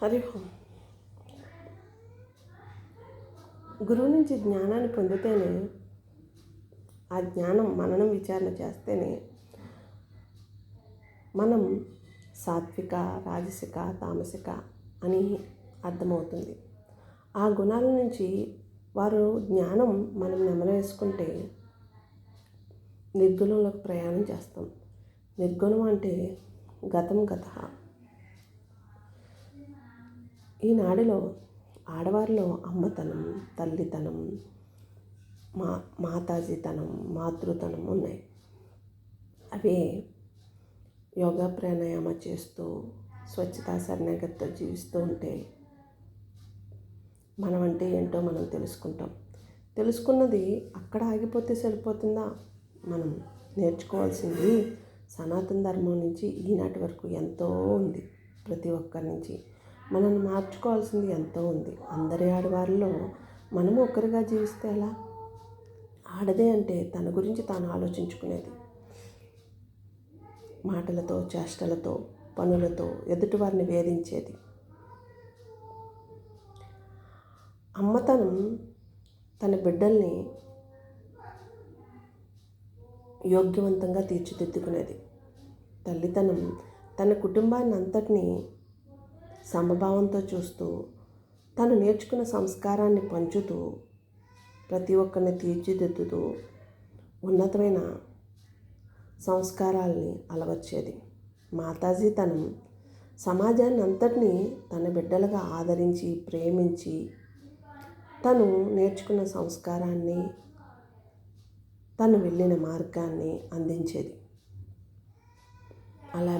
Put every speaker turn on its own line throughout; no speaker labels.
హరి ఓం. గురువు నుంచి జ్ఞానాన్ని పొందితేనే, ఆ జ్ఞానం మననం విచారణ చేస్తేనే మనం సాత్విక, రాజసిక, తామసిక అని అర్థమవుతుంది. ఆ గుణాల నుంచి వారు జ్ఞానం మనం నెమరేసుకుంటే నిర్గుణంలోకి ప్రయాణం చేస్తాం. నిర్గుణం అంటే గతం గతః. ఈనాడులో ఆడవారిలో అమ్మతనం, తల్లితనం, మాతాజీతనం, మాతృతనం ఉన్నాయి. అవే యోగా ప్రాణాయామ చేస్తూ స్వచ్ఛతా శరణాగతితో జీవిస్తూ ఉంటే మనం అంటే ఏంటో మనం తెలుసుకుంటాం. తెలుసుకున్నది అక్కడ ఆగిపోతే సరిపోతుందా? మనం నేర్చుకోవాల్సింది సనాతన ధర్మం నుంచి ఈనాటి వరకు ఎంతో ఉంది. ప్రతి ఒక్కరి నుంచి మనం మార్చుకోవాల్సింది ఎంతో ఉంది. అందరి ఆడవారిలో మనము ఒకరిగా జీవిస్తే ఎలా? ఆడదే అంటే తన గురించి తాను ఆలోచించుకునేది. మాటలతో, చేష్టలతో, పనులతో ఎదుటివారిని వేధించేది. అమ్మతనం తన బిడ్డల్ని యోగ్యవంతంగా తీర్చిదిద్దుకునేది. తల్లితనం తన కుటుంబాన్ని అంతటినీ సమభావంతో చూస్తూ, తను నేర్చుకున్న సంస్కారాన్ని పంచుతూ, ప్రతి ఒక్కరిని తీర్చిదిద్దుతూ ఉన్నతమైన సంస్కారాల్ని అలవర్చేది. మాతాజీతనం సమాజాన్ని అంతటినీ తన బిడ్డలుగా ఆదరించి, ప్రేమించి, తను నేర్చుకున్న సంస్కారాన్ని, తను వెళ్ళిన మార్గాన్ని అందించేది. అలా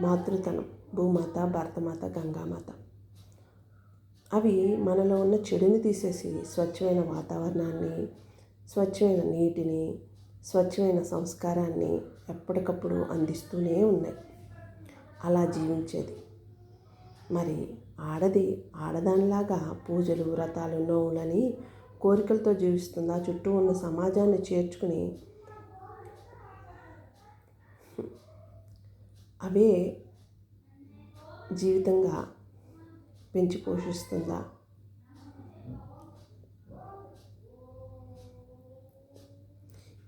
మాతృతనం భూమాత, భారతమాత, గంగామాత అవి మనలో ఉన్న చెడుని తీసేసి స్వచ్ఛమైన వాతావరణాన్ని, స్వచ్ఛమైన నీటిని, స్వచ్ఛమైన సంస్కారాన్ని ఎప్పటికప్పుడు అందిస్తూనే ఉన్నాయి. అలా జీవించేది. మరి ఆడదానిలాగా పూజలు, వ్రతాలు, నోవులని కోరికలతో జీవిస్తుందా? చుట్టూ ఉన్న సమాజాన్ని చేర్చుకుని అవే జీవితంగా పెంచి పోషిస్తుందా?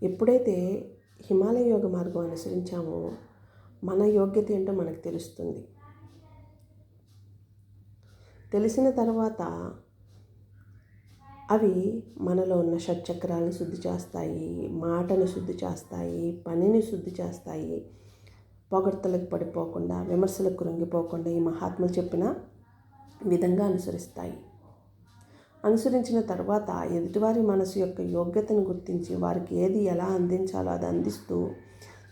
ఎప్పుడైతే హిమాలయ యోగ మార్గం అనుసరించామో మన యోగ్యత ఏంటో మనకు తెలుస్తుంది. తెలిసిన తర్వాత అవి మనలో ఉన్న షట్చక్రాలను శుద్ధి చేస్తాయి, మాటను శుద్ధి చేస్తాయి, పనిని శుద్ధి చేస్తాయి. పొగడ్తలకు పడిపోకుండా, విమర్శలకు కృంగిపోకుండా ఈ మహాత్ములు చెప్పిన విధంగా అనుసరిస్తాయి. అనుసరించిన తర్వాత ఎదుటివారి మనసు యొక్క యోగ్యతను గుర్తించి వారికి ఏది ఎలా అందించాలో అది అందిస్తూ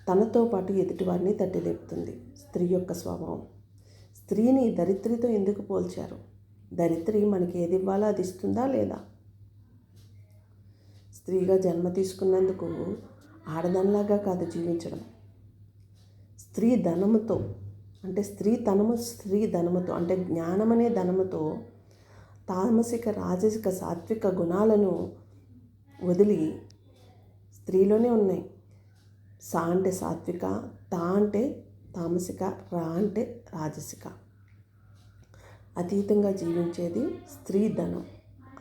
తనతో పాటు ఎదుటివారిని తట్టి లేపుతుంది. స్త్రీ యొక్క స్వభావం. స్త్రీని దరిద్రితో ఎందుకు పోల్చారు? దరిద్రి మనకి ఏది ఇవ్వాలో అది ఇస్తుందా లేదా? స్త్రీగా జన్మ తీసుకున్నందుకు ఆడదానిలాగా కాదు జీవించడం. స్త్రీ ధనముతో అంటే స్త్రీ ధనముతో అంటే జ్ఞానమనే ధనముతో తామసిక, రాజసిక, సాత్విక గుణాలను వదిలి స్త్రీలోనే ఉన్నాయి. సా అంటే సాత్విక, తా అంటే తామసిక, రా అంటే రాజసిక. అతీతంగా జీవించేది స్త్రీ ధనం.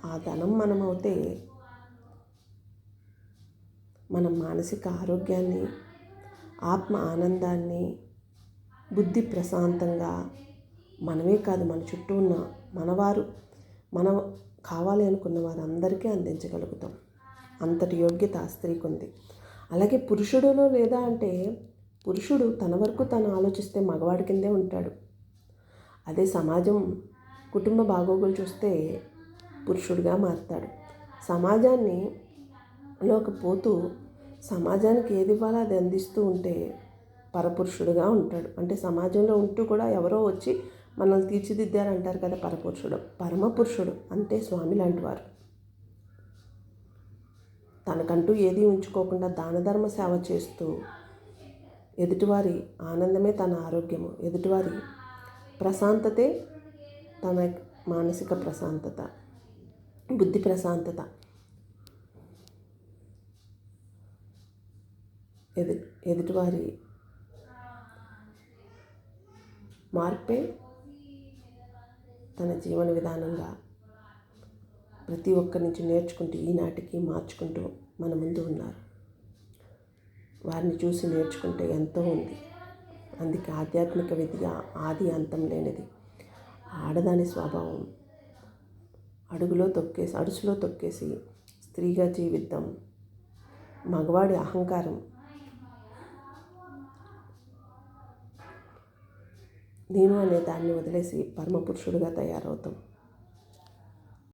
ఆ ధనం మనమవుతే మనం మానసిక ఆరోగ్యాన్ని, ఆత్మ ఆనందాన్ని, బుద్ధి ప్రశాంతంగా మనమే కాదు మన చుట్టూ ఉన్న మనవారు, మనం కావాలి అనుకున్న వారందరికీ అందించగలుగుతాం. అంతటి యోగ్యత ఆ స్త్రీకి ఉంది. అలాగే పురుషుడులో లేదా అంటే పురుషుడు తన వరకు తను ఆలోచిస్తే మగవాడి కిందే ఉంటాడు. అదే సమాజం, కుటుంబ బాగోగులు చూస్తే పురుషుడిగా మారుతాడు. సమాజాన్ని లోకి పోతూ సమాజానికి ఏది ఇవ్వాలో అది అందిస్తూ ఉంటే పరపురుషుడుగా ఉంటాడు. అంటే సమాజంలో ఉంటూ కూడా ఎవరో వచ్చి మనల్ని తీర్చిదిద్దారంటారు కదా పరపురుషుడు. పరమపురుషుడు అంటే స్వామి లాంటి వారు. తనకంటూ ఏది ఉంచుకోకుండా దాన ధర్మ సేవ చేస్తూ ఎదుటివారి ఆనందమే తన ఆరోగ్యము, ఎదుటివారి ప్రశాంతతే తన మానసిక ప్రశాంతత, బుద్ధి ప్రశాంతత. ఎదుటివారి మార్పే తన జీవన విధానంగా ప్రతి ఒక్కరి నుంచి నేర్చుకుంటూ ఈనాటికి మార్చుకుంటూ మన ముందు ఉన్నారు. వారిని చూసి నేర్చుకుంటే ఎంతో ఉంది. అందుకే ఆధ్యాత్మిక విద్య ఆది అంతం లేనిది. ఆడదాని స్వభావం అడుసులో తొక్కేసి స్త్రీగా జీవిద్దాం. మగవాడి అహంకారం నేను అనే దాన్ని వదిలేసి పరమపురుషుడిగా తయారవుతాం.